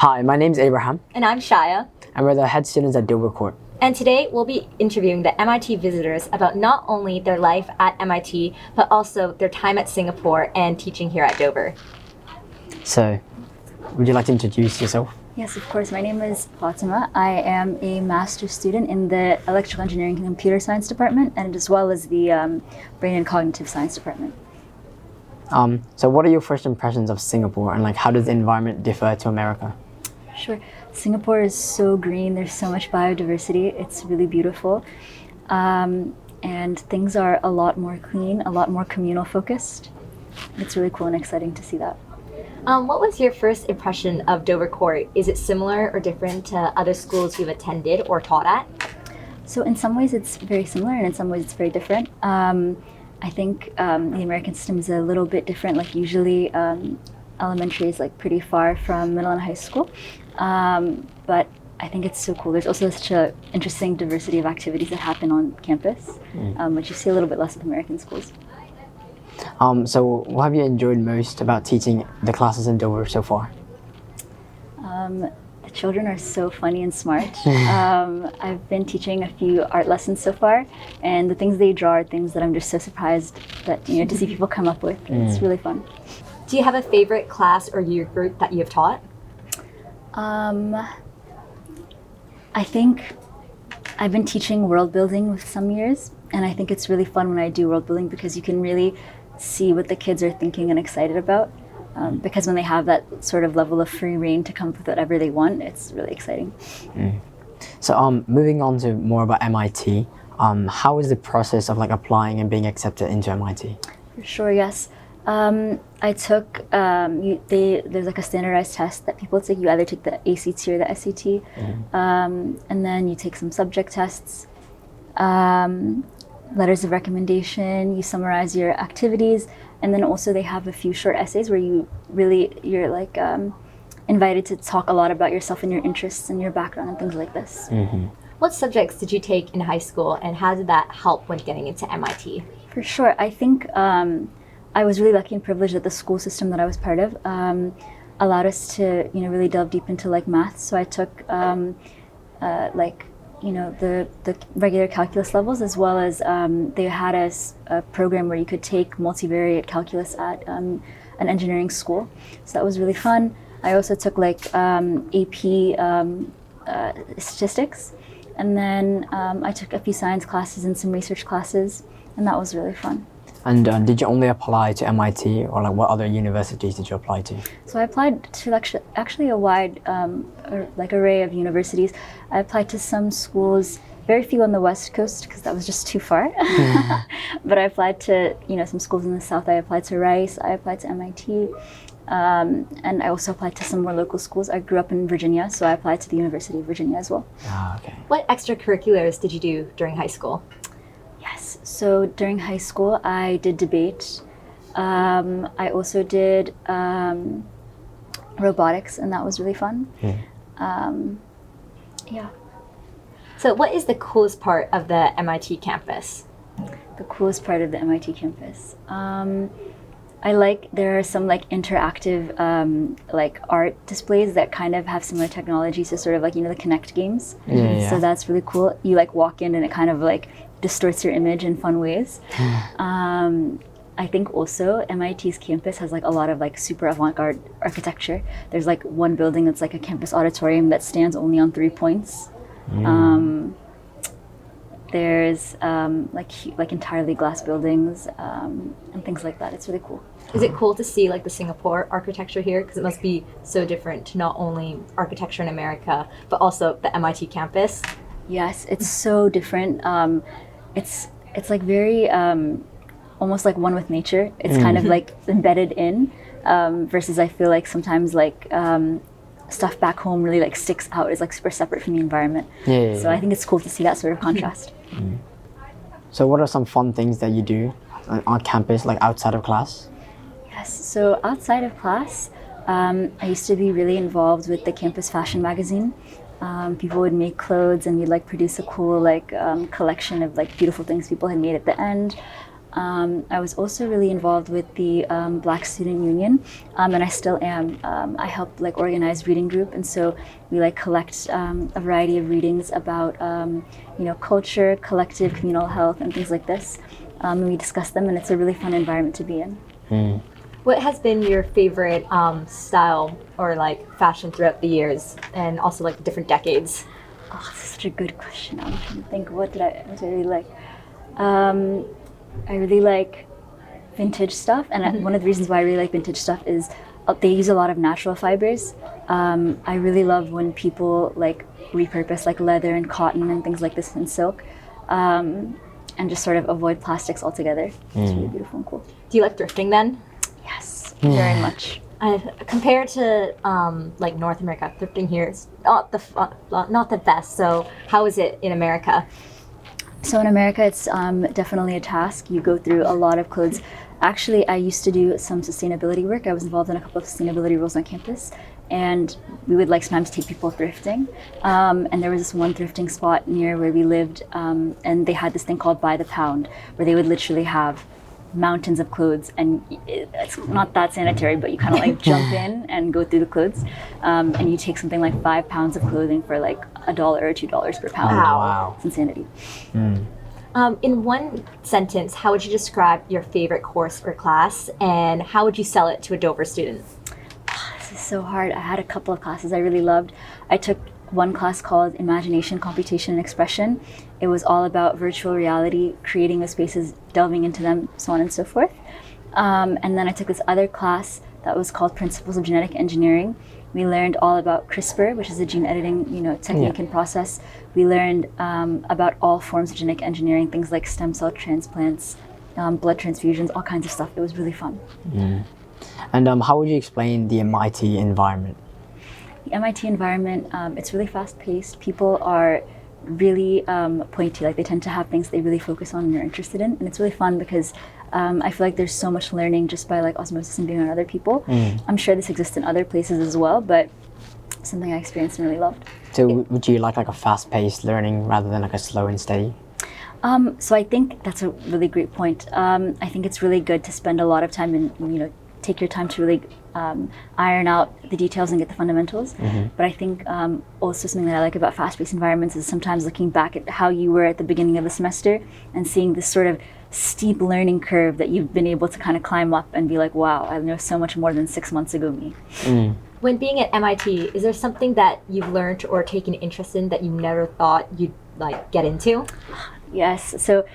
Hi, my name's Abraham, And I'm Shaya. and we're the head students at Dover Court. And today we'll be interviewing the MIT visitors about not only their life at MIT, but also their time at Singapore and teaching here at Dover. So, would you like to introduce yourself? Yes, of course. My name is Faduma. I am a master's student in the Electrical Engineering and Computer Science department, and as well as the Brain and Cognitive Science department. So what are your first impressions of Singapore, and how does the environment differ to America? Sure. Singapore is so green. There's so much biodiversity. It's really beautiful. And things are a lot more clean, a lot more communal focused. It's really cool and exciting to see that. What was your first impression of Dover Court? Is it similar or different to other schools you've attended or taught at? So in some ways it's very similar, and in some ways it's very different. I think the American system is a little bit different. Usually elementary is pretty far from middle and high school. But I think it's so cool. There's also such an interesting diversity of activities that happen on campus, which you see a little bit less with American schools. So what have you enjoyed most about teaching the classes in Dover so far? The children are so funny and smart. I've been teaching a few art lessons so far, and the things they draw are things that I'm just so surprised that to see people come up with. It's really fun. Do you have a favorite class or year group that you've taught? I think I've been teaching world building with some years, and I think it's really fun when I do world building because you can really see what the kids are thinking and excited about. Because when they have that sort of level of free reign to come up with whatever they want, it's really exciting. So moving on to more about MIT, how is the process of applying and being accepted into MIT? For sure, yes. I took, there's a standardized test that people take. You either take the ACT or the SAT, and then you take some subject tests, letters of recommendation, you summarize your activities, and then also they have a few short essays where you're invited to talk a lot about yourself and your interests and your background and things like this. What subjects did you take in high school, and how did that help when getting into MIT? For sure. I think I was really lucky and privileged that the school system that I was part of allowed us to really delve deep into math. So I took the regular calculus levels, as well as they had a program where you could take multivariate calculus at an engineering school. So that was really fun. I also took AP statistics, and then I took a few science classes and some research classes, and that was really fun. And did you only apply to MIT, or what other universities did you apply to? So I applied to actually a wide array of universities. I applied to some schools, very few on the West Coast because that was just too far. But I applied to some schools in the South. I applied to Rice. I applied to MIT, and I also applied to some more local schools. I grew up in Virginia, so I applied to the University of Virginia as well. Okay. What extracurriculars did you do during high school? Yes, so during high school I did debate. I also did robotics, and that was really fun. Yeah. So what is the coolest part of the MIT campus? The coolest part of the MIT campus. There are some interactive art displays that kind of have similar technology, so sort of the Connect games. So that's really cool. You walk in and it kind of distorts your image in fun ways. I think also MIT's campus has a lot of super avant-garde architecture. There's one building that's a campus auditorium that stands only on 3 points. There's entirely glass buildings and things like that. It's really cool. Is it cool to see the Singapore architecture here? Because it must be so different to not only architecture in America, but also the MIT campus. Yes, it's so different. It's very almost one with nature. It's kind of embedded in, versus I feel sometimes stuff back home really sticks out, is super separate from the environment. So I think it's cool to see that sort of contrast. So what are some fun things that you do on campus, outside of class? Yes, so outside of class, I used to be really involved with the campus fashion magazine. People would make clothes, and we'd produce a cool collection of beautiful things people had made at the end. I was also really involved with the Black Student Union, and I still am. I help like organize reading group, and so we like collect a variety of readings about culture, collective, communal health, and things like this. And we discuss them, and it's a really fun environment to be in. What has been your favorite style or like fashion throughout the years, and also like the different decades? Oh, this is such a good question. I'm trying to think. What did I really like? I really like vintage stuff, and one of the reasons why I really like vintage stuff is they use a lot of natural fibers. I really love when people like repurpose like leather and cotton and things like this and silk, and just sort of avoid plastics altogether. It's really beautiful and cool. Do you like thrifting then? Yes, very much. Compared to like North America, thrifting here is not the best. So how is it in America? So in America, it's definitely a task. You go through a lot of clothes. Actually, I used to do some sustainability work. I was involved in a couple of sustainability roles on campus, and we would like sometimes take people thrifting. And there was this one thrifting spot near where we lived, and they had this thing called By the Pound, where they would literally have mountains of clothes, and it's not that sanitary, but you kind of like jump in and go through the clothes, and you take something like 5 pounds of clothing for like $1 or $2 per pound. Wow. It's insanity. In one sentence, how would you describe your favorite course or class, and how would you sell it to a Dover student? This is so hard. I had a couple of classes I really loved. I took one class called Imagination, Computation, and Expression. It was all about virtual reality, creating the spaces, delving into them, so on and so forth. And then I took this other class that was called Principles of Genetic Engineering. We learned all about CRISPR, which is a gene editing technique and process. We learned about all forms of genetic engineering, things like stem cell transplants, blood transfusions, all kinds of stuff. It was really fun. And how would you explain the MIT environment? The MIT environment, it's really fast-paced. People are really pointy, like they tend to have things they really focus on and are interested in, and it's really fun because I feel like there's so much learning just by like osmosis and being around other people. I'm sure this exists in other places as well, but something I experienced and really loved. So would you like a fast-paced learning rather than like a slow and steady? So I think that's a really great point. I think it's really good to spend a lot of time and take your time to really iron out the details and get the fundamentals. But I think also something that I like about fast-paced environments is sometimes looking back at how you were at the beginning of the semester and seeing this sort of steep learning curve that you've been able to kind of climb up and be like, wow, I know so much more than 6 months ago me. When being at MIT, is there something that you've learned or taken interest in that you never thought you'd like get into? Yes. So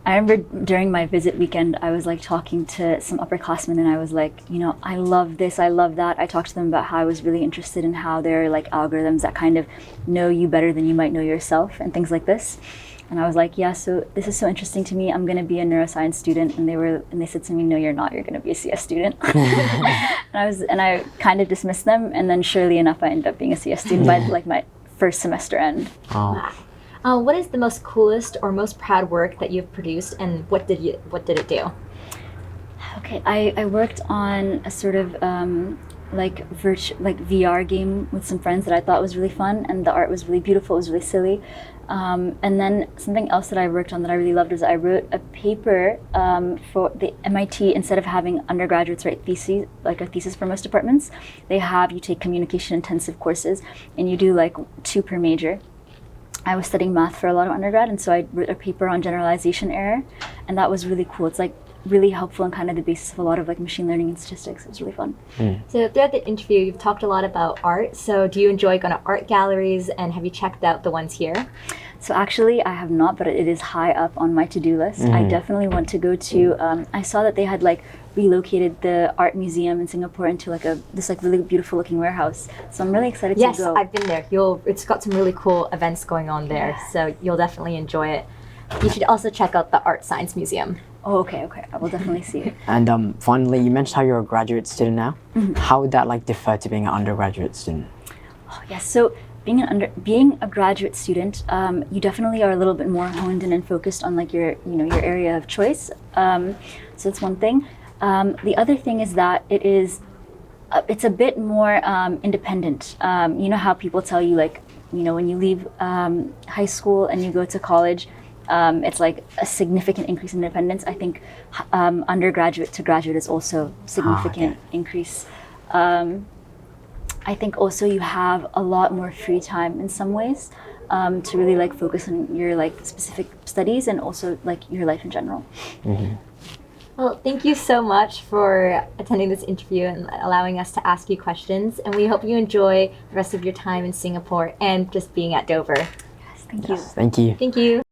I remember during my visit weekend, I was like talking to some upperclassmen and I was like, I love this, I love that. I talked to them about how I was really interested in how there are like algorithms that kind of know you better than you might know yourself and things like this. And I was like, yeah, so this is so interesting to me. I'm going to be a neuroscience student. And they said to me, no, you're not. You're going to be a CS student. and I kind of dismissed them. And then surely enough, I ended up being a CS student by like my first semester end. What is the most coolest or most proud work that you've produced, and what did it do? Okay, I worked on a sort of like VR game with some friends that I thought was really fun, and the art was really beautiful. It was really silly. And then something else that I worked on that I really loved was I wrote a paper for the MIT. Instead of having undergraduates write theses, like a thesis for most departments, they have you take communication intensive courses, and you do like 2 per major. I was studying math for a lot of undergrad, and so I wrote a paper on generalization error, and that was really cool. It's like really helpful and kind of the basis of a lot of like machine learning and statistics. It was really fun. So throughout the interview, you've talked a lot about art. So do you enjoy going to art galleries, and have you checked out the ones here? So actually, I have not, but it is high up on my to-do list. I definitely want to go to. I saw that they had like relocated the art museum in Singapore into like this like really beautiful looking warehouse. So I'm really excited to go. Yes, I've been there. It's got some really cool events going on there, so you'll definitely enjoy it. You should also check out the Art Science Museum. Oh, okay. I will definitely see it. And finally, you mentioned how you're a graduate student now. How would that like differ to being an undergraduate student? Oh, yes. So being a graduate student, you definitely are a little bit more honed in and focused on like your area of choice. So it's one thing. The other thing is that it's a bit more independent. You know how people tell you like, when you leave high school and you go to college, it's like a significant increase in independence. I think undergraduate to graduate is also significant increase. I think also you have a lot more free time in some ways to really like focus on your like specific studies and also like your life in general. Well, thank you so much for attending this interview and allowing us to ask you questions. And we hope you enjoy the rest of your time in Singapore and just being at Dover. Yes, thank you. Thank you. Thank you.